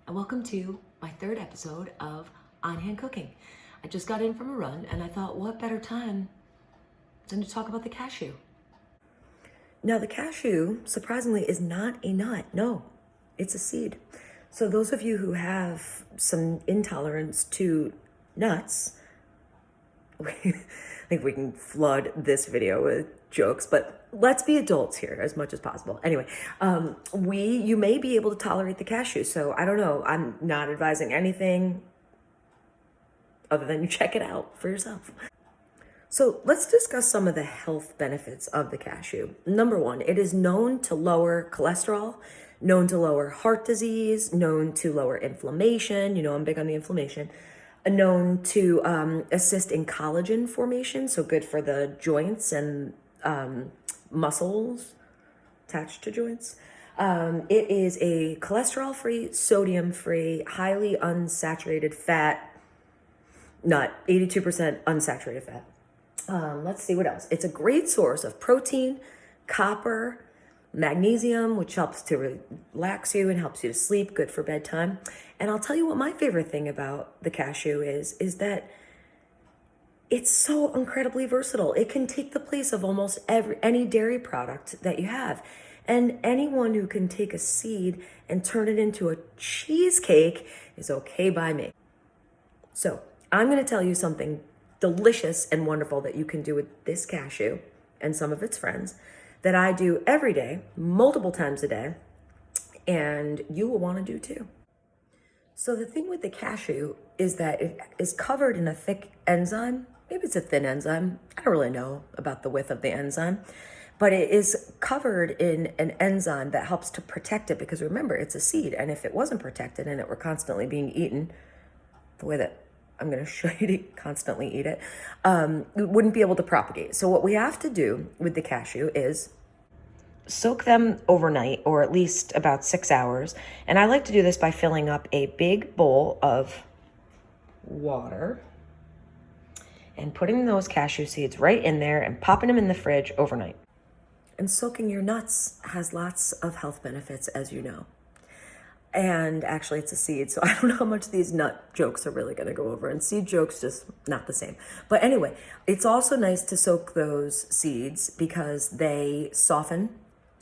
and welcome to my third episode of On Hand Cooking. I just got in from a run and I thought, what better time than to talk about the cashew. Now, the cashew, surprisingly, is not a nut. No, it's a seed. So those of you who have some intolerance to nuts, I think we can flood this video with jokes, but let's be adults here as much as possible. Anyway, you may be able to tolerate the cashew. So I don't know. I'm not advising anything other than you check it out for yourself. So let's discuss some of the health benefits of the cashew. Number one, it is known to lower cholesterol, known to lower heart disease, known to lower inflammation. You know, I'm big on the inflammation. Known to assist in collagen formation, so good for the joints and muscles attached to joints. It is a cholesterol-free, sodium-free, highly unsaturated fat nut, 82% unsaturated fat. Let's see what else. It's a great source of protein, copper, magnesium, which helps to relax you and helps you to sleep, good for bedtime. And I'll tell you what my favorite thing about the cashew is that it's so incredibly versatile. It can take the place of almost any dairy product that you have. And anyone who can take a seed and turn it into a cheesecake is okay by me. So I'm going to tell you something delicious and wonderful that you can do with this cashew and some of its friends that I do every day, multiple times a day, and you will want to do too. So the thing with the cashew is that it is covered in a thick enzyme. Maybe it's a thin enzyme. I don't really know about the width of the enzyme, but it is covered in an enzyme that helps to protect it, because remember, it's a seed, and if it wasn't protected and it were constantly being eaten, the way that I'm going to show you to constantly eat it, it wouldn't be able to propagate. So what we have to do with the cashew is soak them overnight, or at least about 6 hours. And I like to do this by filling up a big bowl of water and putting those cashew seeds right in there and popping them in the fridge overnight. And soaking your nuts has lots of health benefits, as you know. And actually, it's a seed, so I don't know how much these nut jokes are really going to go over. And seed jokes, just not the same. But anyway, it's also nice to soak those seeds because they soften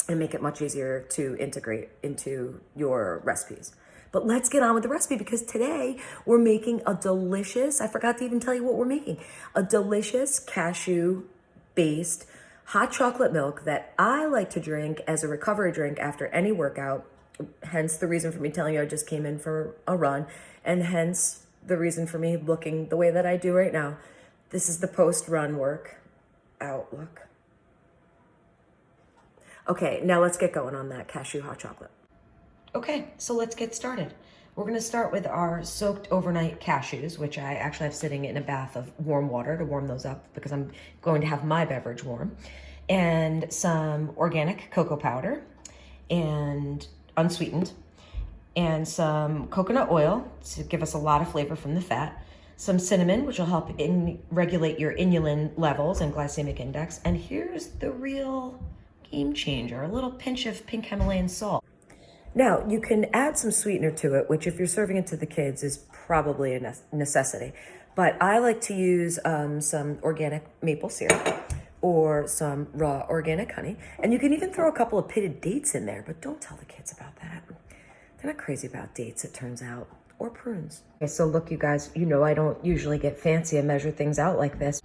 and make it much easier to integrate into your recipes. But let's get on with the recipe, because today we're making a delicious, I forgot to even tell you what we're making, a delicious cashew-based hot chocolate milk that I like to drink as a recovery drink after any workout. Hence the reason for me telling you I just came in for a run, and hence the reason for me looking the way that I do right now. This is the post-run workout look. Okay, now let's get going on that cashew hot chocolate. Okay, so let's get started. We're gonna start with our soaked overnight cashews, which I actually have sitting in a bath of warm water to warm those up because I'm going to have my beverage warm, and some organic cocoa powder, and unsweetened, and some coconut oil to give us a lot of flavor from the fat, some cinnamon, which will help regulate your inulin levels and glycemic index, and here's the real game changer, a little pinch of pink Himalayan salt. Now, you can add some sweetener to it, which if you're serving it to the kids is probably a necessity, but I like to use some organic maple syrup or some raw organic honey. And you can even throw a couple of pitted dates in there, but don't tell the kids about that. They're not crazy about dates, it turns out, or prunes. Okay, so look, you guys, you know I don't usually get fancy and measure things out like this,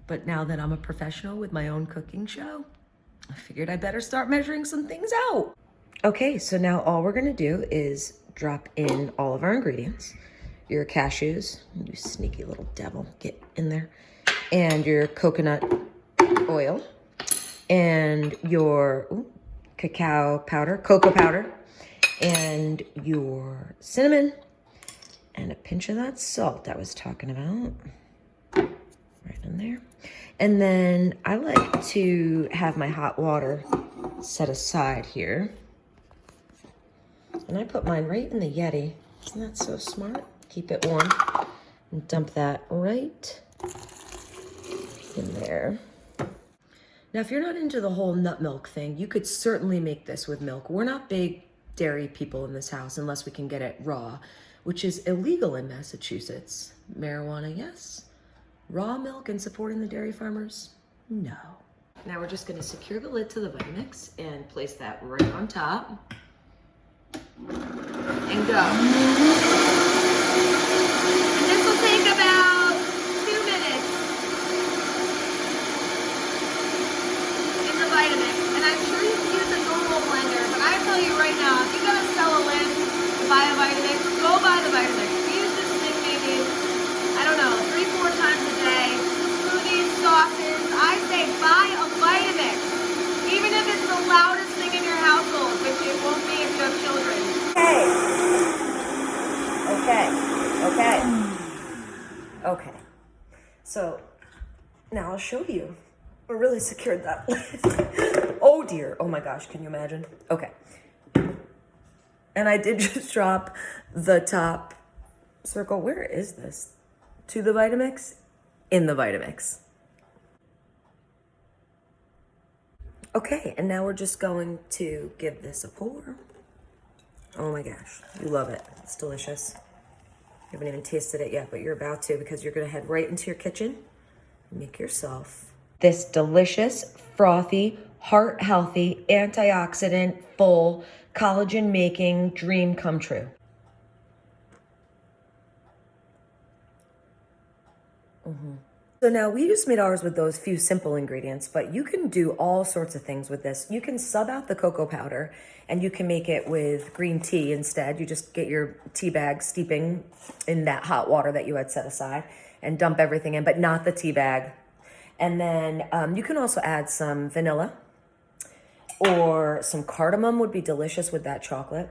but now that I'm a professional with my own cooking show, I figured I better start measuring some things out. Okay, so now all we're gonna do is drop in all of our ingredients. Your cashews, you sneaky little devil, get in there, and your coconut oil, and your cocoa powder, and your cinnamon, and a pinch of that salt I was talking about, right in there. And then I like to have my hot water set aside here, and I put mine right in the Yeti. Isn't that so smart? Keep it warm, and dump that right in there. Now, if you're not into the whole nut milk thing, you could certainly make this with milk. We're not big dairy people in this house unless we can get it raw, which is illegal in Massachusetts. Marijuana, yes. Raw milk and supporting the dairy farmers, no. Now we're just gonna secure the lid to the Vitamix and place that right on top and go. And this will take about 2 minutes in the Vitamix. And I'm sure you can use a normal blender, but I tell you right now, if you're gonna sell a lid to buy a Vitamix, go buy the Vitamix. Use this thing maybe, I don't know, 3-4 times a day. Smoothies, sauces, I say buy a Vitamix. Even if it's the loudest thing in your household, which it won't be if you have children. Okay. So now I'll show you. I really secured that lid. Oh dear. Oh my gosh. Can you imagine? Okay. And I did just drop the top circle. Where is this? To the Vitamix? In the Vitamix. Okay, and now we're just going to give this a pour. Oh my gosh, you love it. It's delicious. You haven't even tasted it yet, but you're about to because you're gonna head right into your kitchen and make yourself this delicious, frothy, heart-healthy, antioxidant, full, collagen-making dream come true. So now we just made ours with those few simple ingredients, but you can do all sorts of things with this. You can sub out the cocoa powder and you can make it with green tea instead. You just get your tea bag steeping in that hot water that you had set aside and dump everything in, but not the tea bag. And then you can also add some vanilla or some cardamom would be delicious with that chocolate.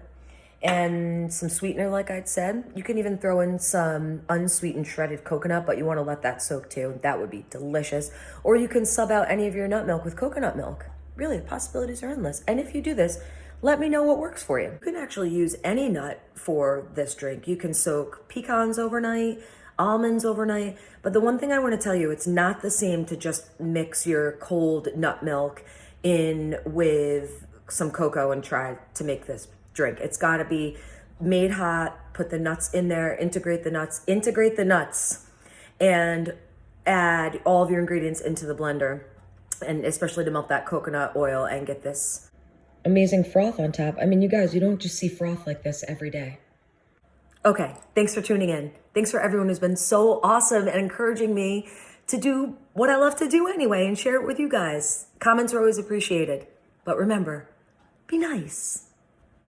And some sweetener, like I'd said. You can even throw in some unsweetened shredded coconut, but you want to let that soak too. That would be delicious. Or you can sub out any of your nut milk with coconut milk. Really, the possibilities are endless. And if you do this, let me know what works for you. You can actually use any nut for this drink. You can soak pecans overnight, almonds overnight. But the one thing I want to tell you, it's not the same to just mix your cold nut milk in with some cocoa and try to make this drink. It's got to be made hot, put the nuts in there, integrate the nuts, and add all of your ingredients into the blender, and especially to melt that coconut oil and get this amazing froth on top. I mean, you guys, you don't just see froth like this every day. Okay, thanks for tuning in. Thanks for everyone who's been so awesome and encouraging me to do what I love to do anyway and share it with you guys. Comments are always appreciated. But remember, be nice.